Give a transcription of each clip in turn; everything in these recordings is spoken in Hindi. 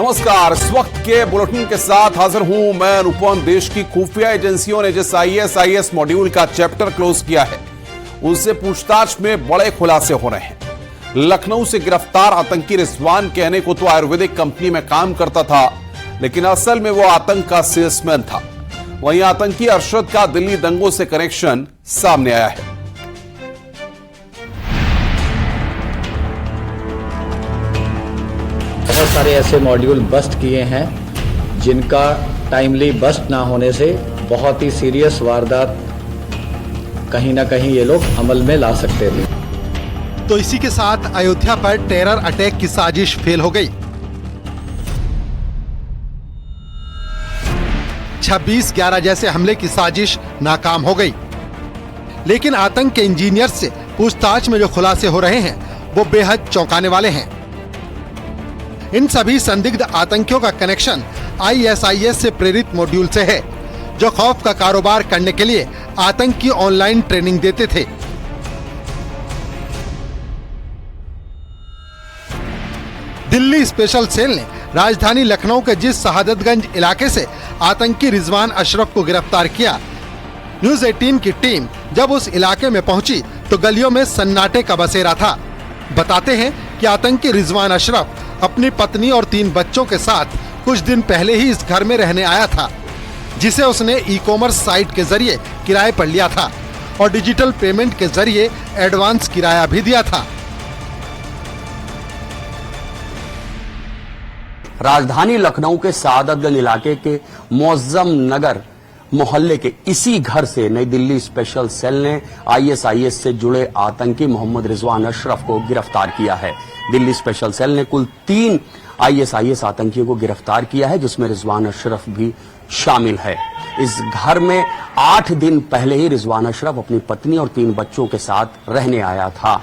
नमस्कार, इस वक्त के बुलेटिन के साथ हाजिर हूं मैं अनुपम। देश की खुफिया एजेंसियों ने जिस IAS मॉड्यूल का चैप्टर क्लोज किया है, उससे पूछताछ में बड़े खुलासे हो रहे हैं। लखनऊ से गिरफ्तार आतंकी रिजवान कहने को तो आयुर्वेदिक कंपनी में काम करता था, लेकिन असल में वो आतंक का सेल्समैन था। वहीं आतंकी अरशद का दिल्ली दंगों से कनेक्शन सामने आया है। बहुत सारे ऐसे मॉड्यूल बस्ट किए हैं जिनका टाइमली बस्ट ना होने से बहुत ही सीरियस वारदात कहीं ना कहीं ये लोग अमल में ला सकते थे। तो इसी के साथ अयोध्या पर टेरर अटैक की साजिश फेल हो गई। 26/11 जैसे हमले की साजिश नाकाम हो गई। लेकिन आतंक के इंजीनियर से पूछताछ में जो खुलासे हो रहे हैं वो बेहद चौंकाने वाले हैं। इन सभी संदिग्ध आतंकियों का कनेक्शन ISIS से प्रेरित मॉड्यूल से है, जो खौफ का कारोबार करने के लिए आतंकी ऑनलाइन ट्रेनिंग देते थे। दिल्ली स्पेशल सेल ने राजधानी लखनऊ के जिस शहादतगंज इलाके से आतंकी रिजवान अशरफ को गिरफ्तार किया, न्यूज 18 की टीम जब उस इलाके में पहुंची तो गलियों में सन्नाटे का बसेरा था। बताते हैं कि आतंकी रिजवान अशरफ अपनी पत्नी और 3 बच्चों के साथ कुछ दिन पहले ही इस घर में रहने आया था, जिसे उसने ई-कॉमर्स साइट के जरिए किराए पर लिया था और डिजिटल पेमेंट के जरिए एडवांस किराया भी दिया था। राजधानी लखनऊ के सादतगंज इलाके के मौजम नगर मोहल्ले के इसी घर से नई दिल्ली स्पेशल सेल ने ISIS से जुड़े आतंकी मोहम्मद रिजवान अशरफ को गिरफ्तार किया है। दिल्ली स्पेशल सेल ने कुल 3 ISIS आतंकियों को गिरफ्तार किया है, जिसमें रिजवान अशरफ भी शामिल है। इस घर में 8 दिन पहले ही रिजवान अशरफ अपनी पत्नी और 3 बच्चों के साथ रहने आया था।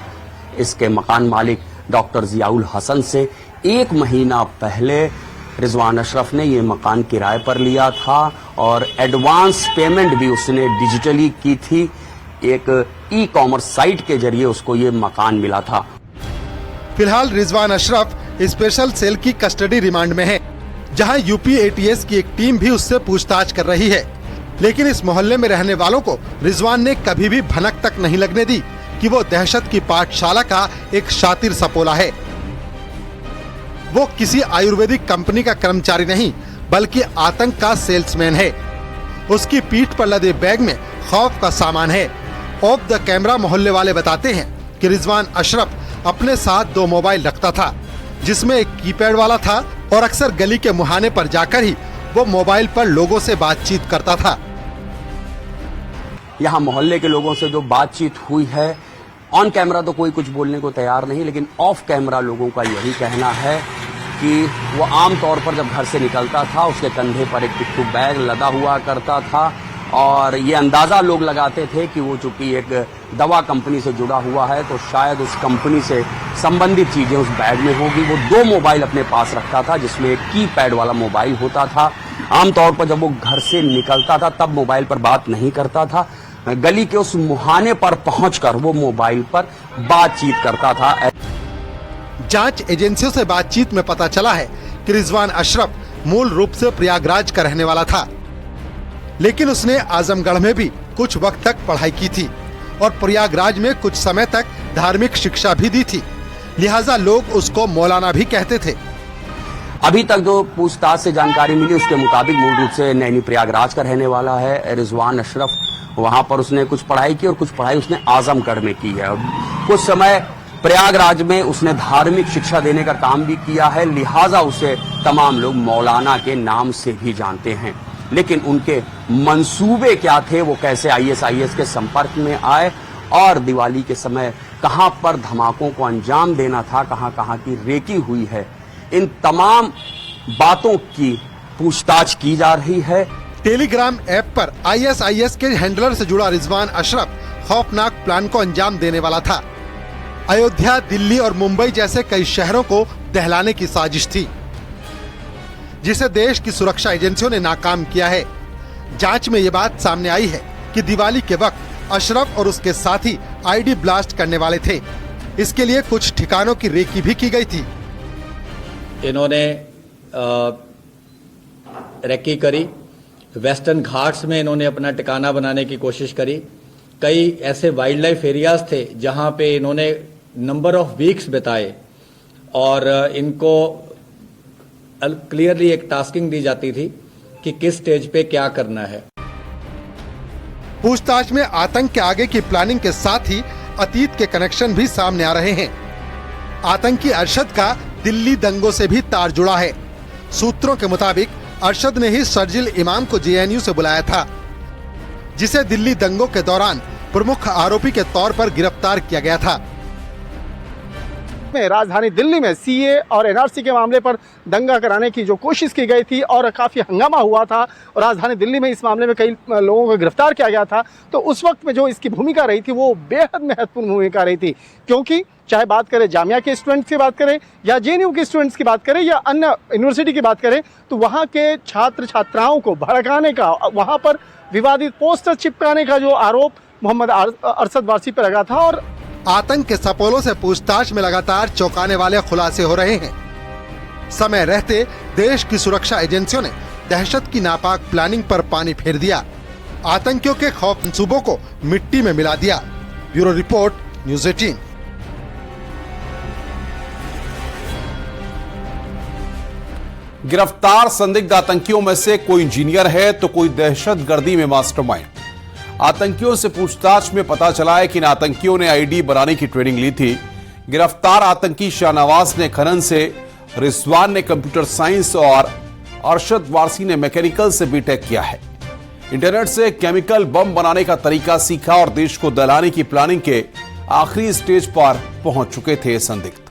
इसके मकान मालिक डॉक्टर जियाउल हसन से 1 महीना पहले रिजवान अशरफ ने ये मकान किराए पर लिया था और एडवांस पेमेंट भी उसने डिजिटली की थी। एक ई-कॉमर्स साइट के जरिए उसको ये मकान मिला था। फिलहाल रिजवान अशरफ स्पेशल सेल की कस्टडी रिमांड में है, जहां यूपी ATS की एक टीम भी उससे पूछताछ कर रही है। लेकिन इस मोहल्ले में रहने वालों को रिजवान ने कभी भी भनक तक नहीं लगने दी कि वो दहशत की पाठशाला का एक शातिर सपोला है। वो किसी आयुर्वेदिक कंपनी का कर्मचारी नहीं, बल्कि आतंक का सेल्समैन है। उसकी पीठ पर लदे बैग में खौफ का सामान है। ऑफ द कैमरा मोहल्ले वाले बताते हैं कि रिजवान अशरफ अपने साथ 2 मोबाइल रखता था, जिसमें एक कीपैड वाला था और अक्सर गली के मुहाने पर जाकर ही वो मोबाइल पर लोगों से बातचीत करता था। यहाँ मोहल्ले के लोगों से जो बातचीत हुई है, ऑन कैमरा तो कोई कुछ बोलने को तैयार नहीं, लेकिन ऑफ कैमरा लोगों का यही कहना है कि वो आमतौर पर जब घर से निकलता था उसके कंधे पर एक पिट्ठू बैग लदा हुआ करता था और ये अंदाजा लोग लगाते थे कि वो चूंकि एक दवा कंपनी से जुड़ा हुआ है तो शायद उस कंपनी से संबंधित चीजें उस बैग में होगी। वो 2 मोबाइल अपने पास रखता था, जिसमें एक कीपैड वाला मोबाइल होता था। आमतौर पर जब वो घर से निकलता था तब मोबाइल पर बात नहीं करता था, गली के उस मुहाने पर पहुंचकर वो मोबाइल पर बातचीत करता था। जांच एजेंसियों से बातचीत में पता चला है कि रिजवान अशरफ मूल रूप से प्रयागराज का रहने वाला था, लेकिन उसने आजमगढ़ में भी कुछ वक्त तक पढ़ाई की थी और प्रयागराज में कुछ समय तक धार्मिक शिक्षा भी दी थी, लिहाजा लोग उसको मौलाना भी कहते थे। अभी तक जो पूछताछ से जानकारी मिली उसके मुताबिक मूल रूप से नैनी प्रयागराज का रहने वाला है रिजवान अशरफ। वहां पर उसने कुछ पढ़ाई की और कुछ पढ़ाई उसने आजमगढ़ में की है और कुछ समय प्रयागराज में उसने धार्मिक शिक्षा देने का काम भी किया है, लिहाजा उसे तमाम लोग मौलाना के नाम से भी जानते हैं। लेकिन उनके मंसूबे क्या थे, वो कैसे ISIS के संपर्क में आए और दिवाली के समय कहां पर धमाकों को अंजाम देना था, कहां कहां की रेकी हुई है, इन तमाम बातों की पूछताछ की जा रही है। टेलीग्राम ऐप पर ISIS के हैंडलर से जुड़ा रिजवान अशरफ खौफनाक प्लान को अंजाम देने वाला था। अयोध्या, दिल्ली और मुंबई जैसे कई शहरों को दहलाने की साजिश थी, जिसे देश की सुरक्षा एजेंसियों ने नाकाम किया है। जांच में ये बात सामने आई है कि दिवाली के वक्त अशरफ और उसके साथी ID ब्लास्ट करने वाले थे। इसके लिए कुछ ठिकानों की रेकी भी की गई थी। इन्होंने रेकी करी। वेस्टर्न घाट्स में इन्होंने अपना ठिकाना बनाने की कोशिश करी। कई ऐसे वाइल्ड लाइफ एरियाज थे जहां पे इन्होंने नंबर ऑफ वीक्स बिताए और इनको क्लियरली एक टास्किंग दी जाती थी कि किस स्टेज पे क्या करना है। पूछताछ में आतंक के आगे की प्लानिंग के साथ ही अतीत के कनेक्शन भी सामने आ रहे हैं। आतंकी अरशद का दिल्ली दंगों से भी तार जुड़ा है। सूत्रों के मुताबिक अरशद ने ही शर्जिल इमाम को जेएनयू से बुलाया था, जिसे दिल्ली दंगों के दौरान प्रमुख आरोपी के तौर पर गिरफ्तार किया गया था। राजधानी दिल्ली में सीए और एनआरसी के मामले पर दंगा कराने की जो कोशिश की गई थी और काफ़ी हंगामा हुआ था और राजधानी दिल्ली में इस मामले में कई लोगों को गिरफ्तार किया गया था, तो उस वक्त में जो इसकी भूमिका रही थी वो बेहद महत्वपूर्ण भूमिका रही थी, क्योंकि चाहे बात करें जामिया के स्टूडेंट्स की बात करें या जेएनयू के स्टूडेंट्स की बात करें या अन्य यूनिवर्सिटी की बात करें, तो वहाँ के छात्र छात्राओं को भड़काने का, वहाँ पर विवादित पोस्टर चिपकाने का जो आरोप मोहम्मद अरशद वारसी पर लगा था। और आतंक के सपोलों से पूछताछ में लगातार चौंकाने वाले खुलासे हो रहे हैं। समय रहते देश की सुरक्षा एजेंसियों ने दहशत की नापाक प्लानिंग पर पानी फेर दिया, आतंकियों के खौफ मंसूबों को मिट्टी में मिला दिया। Bureau report, news 18। गिरफ्तार संदिग्ध आतंकियों में से कोई इंजीनियर है तो कोई दहशतगर्दी में मास्टरमाइंड। आतंकियों से पूछताछ में पता चला है कि इन आतंकियों ने आईडी बनाने की ट्रेनिंग ली थी। गिरफ्तार आतंकी शाहनवाज ने खनन से, रिजवान ने कंप्यूटर साइंस और अरशद वारसी ने मैकेनिकल से बीटेक किया है। इंटरनेट से केमिकल बम बनाने का तरीका सीखा और देश को दहलाने की प्लानिंग के आखिरी स्टेज पर पहुंच चुके थे संदिग्ध।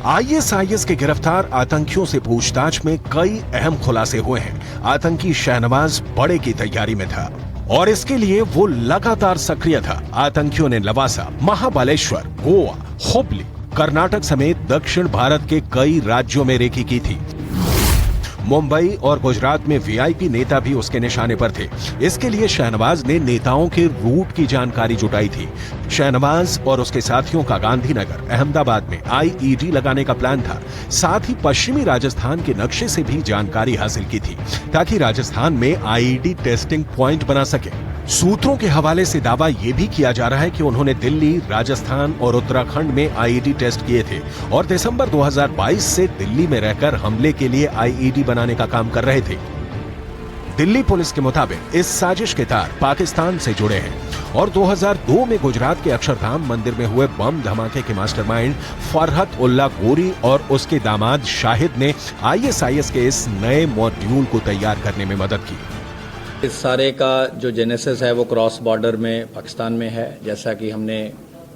आईएसआईएस के गिरफ्तार आतंकियों से पूछताछ में कई अहम खुलासे हुए हैं। आतंकी शाहनवाज बड़े की तैयारी में था और इसके लिए वो लगातार सक्रिय था। आतंकियों ने लवासा, महाबलेश्वर, गोवा, हुबली, कर्नाटक समेत दक्षिण भारत के कई राज्यों में रेकी की थी। मुंबई और गुजरात में वीआईपी नेता भी उसके निशाने पर थे। इसके लिए शाहनवाज ने नेताओं के रूट की जानकारी जुटाई थी। शाहनवाज और उसके साथियों का गांधीनगर, अहमदाबाद में आईईडी लगाने का प्लान था। साथ ही पश्चिमी राजस्थान के नक्शे से भी जानकारी हासिल की थी ताकि राजस्थान में आईईडी टेस्टिंग प्वाइंट बना सके। सूत्रों के हवाले से दावा यह भी किया जा रहा है कि उन्होंने दिल्ली, राजस्थान और उत्तराखंड में आईईडी टेस्ट किए थे और दिसंबर 2022 से दिल्ली में रहकर हमले के लिए आईईडी बनाने का काम कर रहे थे। दिल्ली पुलिस के मुताबिक इस साजिश के तार पाकिस्तान से जुड़े हैं और 2002 में गुजरात के अक्षरधाम मंदिर में हुए बम धमाके के मास्टरमाइंड फरहत उल्ला गोरी और उसके दामाद शाहिद ने आईएसआईएस के इस नए मॉड्यूल को तैयार करने में मदद की। इस सारे का जो जेनेसिस है वो क्रॉस बॉर्डर में पाकिस्तान में है। जैसा कि हमने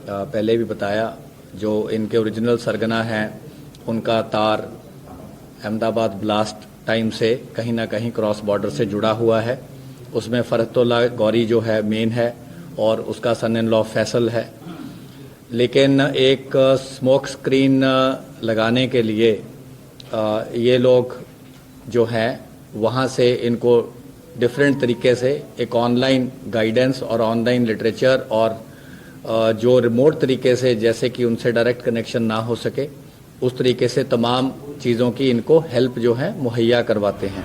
पहले भी बताया, जो इनके ओरिजिनल सरगना हैं उनका तार अहमदाबाद ब्लास्ट टाइम से कहीं ना कहीं क्रॉस बॉर्डर से जुड़ा हुआ है। उसमें फरहतुल्लाह गौरी जो है मेन है और उसका सन इन लॉ फैसल है। लेकिन एक स्मोक स्क्रीन लगाने के लिए ये लोग जो हैं वहाँ से इनको डिफरेंट तरीके से एक ऑनलाइन गाइडेंस और ऑनलाइन लिटरेचर और जो रिमोट तरीके से, जैसे कि उनसे डायरेक्ट कनेक्शन ना हो सके, उस तरीके से तमाम चीज़ों की इनको हेल्प जो है मुहैया करवाते हैं।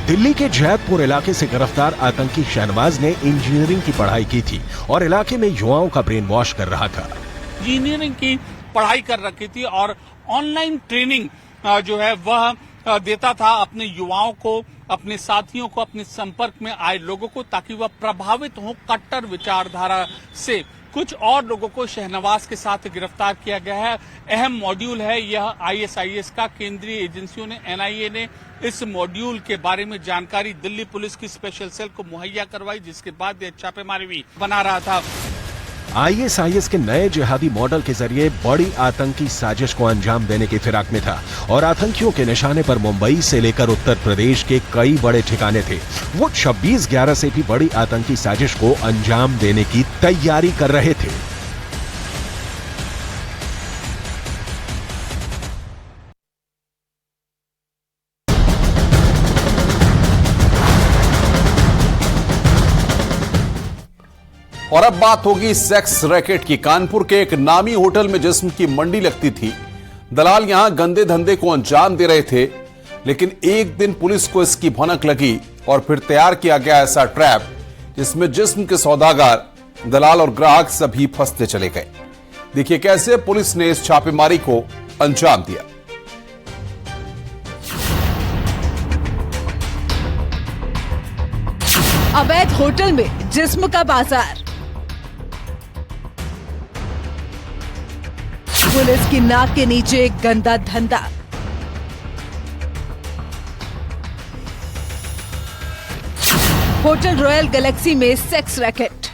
दिल्ली के जैतपुर इलाके से गिरफ्तार आतंकी शाहनवाज ने इंजीनियरिंग की पढ़ाई की थी और इलाके में युवाओं का ब्रेन वॉश कर रहा था। इंजीनियरिंग की पढ़ाई कर रखी थी और ऑनलाइन ट्रेनिंग जो है वह देता था अपने युवाओं को, अपने साथियों को, अपने संपर्क में आए लोगों को, ताकि वह प्रभावित हो कट्टर विचारधारा से। कुछ और लोगों को शाहनवाज के साथ गिरफ्तार किया गया है। अहम मॉड्यूल है यह आईएसआईएस का। केंद्रीय एजेंसियों ने, एनआईए ने इस मॉड्यूल के बारे में जानकारी दिल्ली पुलिस की स्पेशल सेल को मुहैया करवाई, जिसके बाद यह छापेमारी भी बना रहा था। आईएसआईएस के नए जिहादी मॉडल के जरिए बड़ी आतंकी साजिश को अंजाम देने की फिराक में था और आतंकियों के निशाने पर मुंबई से लेकर उत्तर प्रदेश के कई बड़े ठिकाने थे। वो 26/11 से भी बड़ी आतंकी साजिश को अंजाम देने की तैयारी कर रहे थे। और अब बात होगी सेक्स रैकेट की। कानपुर के एक नामी होटल में जिस्म की मंडी लगती थी। दलाल यहां गंदे धंधे को अंजाम दे रहे थे, लेकिन एक दिन पुलिस को इसकी भनक लगी और फिर तैयार किया गया ऐसा ट्रैप जिसमें जिस्म के सौदागर, दलाल और ग्राहक सभी फंसते चले गए। देखिए कैसे पुलिस ने इस छापेमारी को अंजाम दिया। अवैध होटल में जिस्म का बाजार, पुलिस की नाक के नीचे गंदा धंधा। होटल रॉयल गैलेक्सी में सेक्स रैकेट।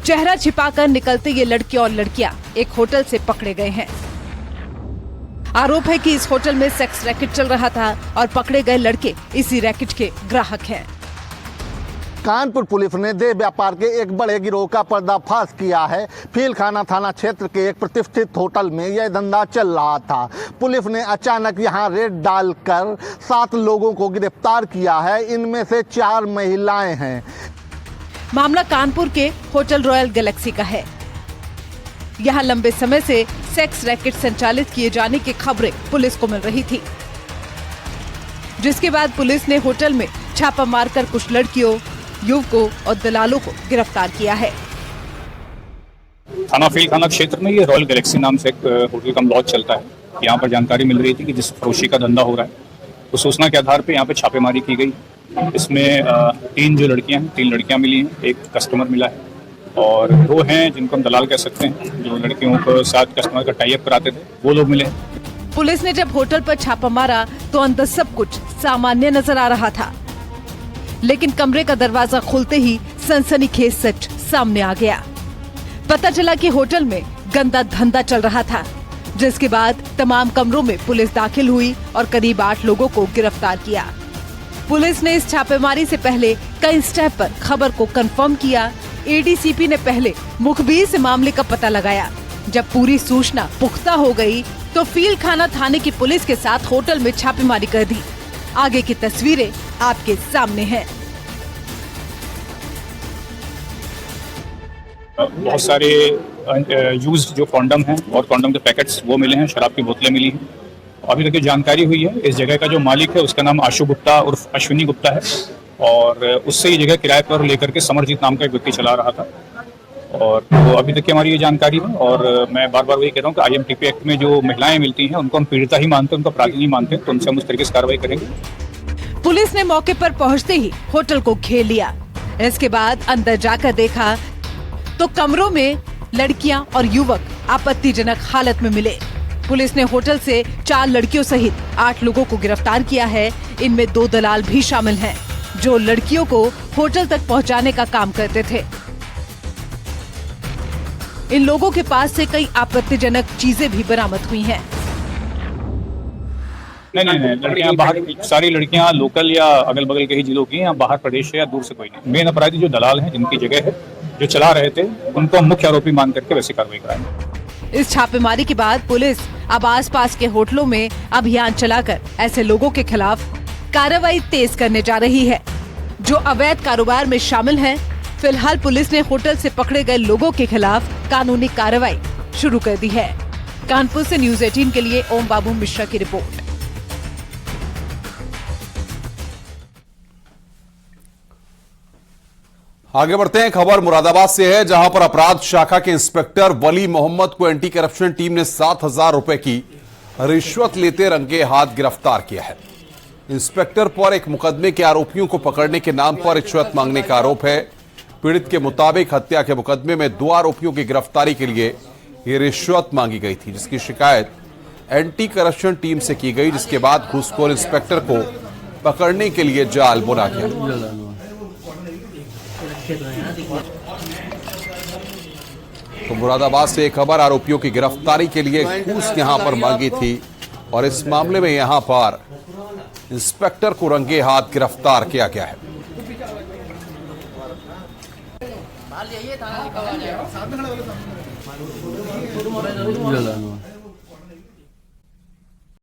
चेहरा छिपाकर निकलते ये लड़के और लड़कियां एक होटल से पकड़े गए हैं। आरोप है कि इस होटल में सेक्स रैकेट चल रहा था और पकड़े गए लड़के इसी रैकेट के ग्राहक हैं। कानपुर पुलिस ने देह व्यापार के एक बड़े गिरोह का पर्दाफाश किया है। फीलखाना थाना क्षेत्र के एक प्रतिष्ठित होटल में यह धंधा चल रहा था। पुलिस ने अचानक यहां रेड डालकर 7 लोगों को गिरफ्तार किया है। इनमें से 4 महिलाएं हैं। मामला कानपुर के होटल रॉयल गैलेक्सी का है। यहां लंबे समय से सेक्स रैकेट संचालित किए जाने की खबरें पुलिस को मिल रही थी, जिसके बाद पुलिस ने होटल में छापा मारकर कुछ लड़कियों, युवकों और दलालों को गिरफ्तार किया है। थाना फीलखाना क्षेत्र में ये रॉयल गैलेक्सी नाम से एक होटल का लॉज चलता है। यहाँ पर जानकारी मिल रही थी कि जिस फरोशी का धंधा हो रहा है, उस सूचना के आधार पर यहाँ पे छापेमारी की गई। इसमें 3 जो लड़कियां हैं, 3 लड़कियां मिली हैं, एक कस्टमर मिला है और 2 हैं जिनको हम दलाल कह सकते हैं, जो लड़कियों को साथ कस्टमर का टाई अप कराते थे, वो लोग मिले। पुलिस ने जब होटल पर छापा मारा तो अंदर सब कुछ सामान्य नजर आ रहा था, लेकिन कमरे का दरवाजा खुलते ही सनसनीखेज सच सामने आ गया। पता चला कि होटल में गंदा धंधा चल रहा था, जिसके बाद तमाम कमरों में पुलिस दाखिल हुई और करीब 8 लोगों को गिरफ्तार किया। पुलिस ने इस छापेमारी से पहले कई स्टेप पर खबर को कंफर्म किया। एडीसीपी ने पहले मुखबिर से मामले का पता लगाया। जब पूरी सूचना पुख्ता हो गई तो फीलखाना थाने की पुलिस के साथ होटल में छापेमारी कर दी। आगे की तस्वीरें आपके सामने हैं। बहुत सारे यूज जो कॉन्डम हैं और कॉन्डम के पैकेट्स वो मिले हैं, शराब की बोतलें मिली हैं। अभी तक जो जानकारी हुई है, इस जगह का जो मालिक है उसका नाम आशु गुप्ता उर्फ अश्विनी गुप्ता है और उससे ये जगह किराए पर लेकर के समरजीत नाम का एक व्यक्ति चला रहा था। और तो अभी तक की हमारी ये जानकारी है और मैं बार बार वही कह रहा हूँ कि IMTP एक्ट में जो महिलाएं मिलती हैं उनको हम पीड़िता ही मानते हैं, उनको अपराधी नहीं मानते, तो उनसे हम उस तरीके से कार्रवाई करेंगे। पुलिस ने मौके पर पहुंचते ही होटल को घेर लिया। इसके बाद अंदर जाकर देखा तो कमरों में लड़कियां और युवक आपत्तिजनक हालत में मिले। पुलिस ने होटल से 4 लड़कियों सहित 8 लोगों को गिरफ्तार किया है। इनमें 2 दलाल भी शामिल हैं, जो लड़कियों को होटल तक पहुंचाने का काम करते थे। इन लोगों के पास से कई आपत्तिजनक चीजें भी बरामद हुई हैं। नहीं, लड़कियां बाहर, सारी लड़कियां लोकल या अगल बगल के ही जिलों की हैं, बाहर प्रदेश से या दूर से कोई नहीं। मेन अपराधी जो दलाल हैं, जिनकी जगह है, जो चला रहे थे, उनको हम मुख्य आरोपी मान करके वैसी कार्रवाई कराएंगे। इस छापेमारी के बाद पुलिस अब आसपास के होटलों में अभियान चलाकर ऐसे लोगों के खिलाफ कार्रवाई तेज करने जा रही है, जो अवैध कारोबार में शामिल हैं। फिलहाल पुलिस ने होटल से पकड़े गए लोगों के खिलाफ कानूनी कार्रवाई शुरू कर दी है। कानपुर से न्यूज़ 18 के लिए ओम बाबू मिश्रा की रिपोर्ट। आगे बढ़ते हैं। खबर मुरादाबाद से है, जहां पर अपराध शाखा के इंस्पेक्टर वली मोहम्मद को एंटी करप्शन टीम ने 7,000 रुपए की रिश्वत लेते रंगे हाथ गिरफ्तार किया है। इंस्पेक्टर पर एक मुकदमे के आरोपियों को पकड़ने के नाम पर रिश्वत मांगने का आरोप है। पीड़ित के मुताबिक हत्या के मुकदमे में 2 आरोपियों की गिरफ्तारी के लिए ये रिश्वत मांगी गई थी, जिसकी शिकायत एंटी करप्शन टीम से की गई, जिसके बाद घूसखोर इंस्पेक्टर को पकड़ने के लिए जाल बुना गया। तो मुरादाबाद से एक खबर, आरोपियों की गिरफ्तारी के लिए घूस यहां पर मांगी थी और इस मामले में यहां पर इंस्पेक्टर को रंगे हाथ गिरफ्तार किया गया है। साथ में खड़ा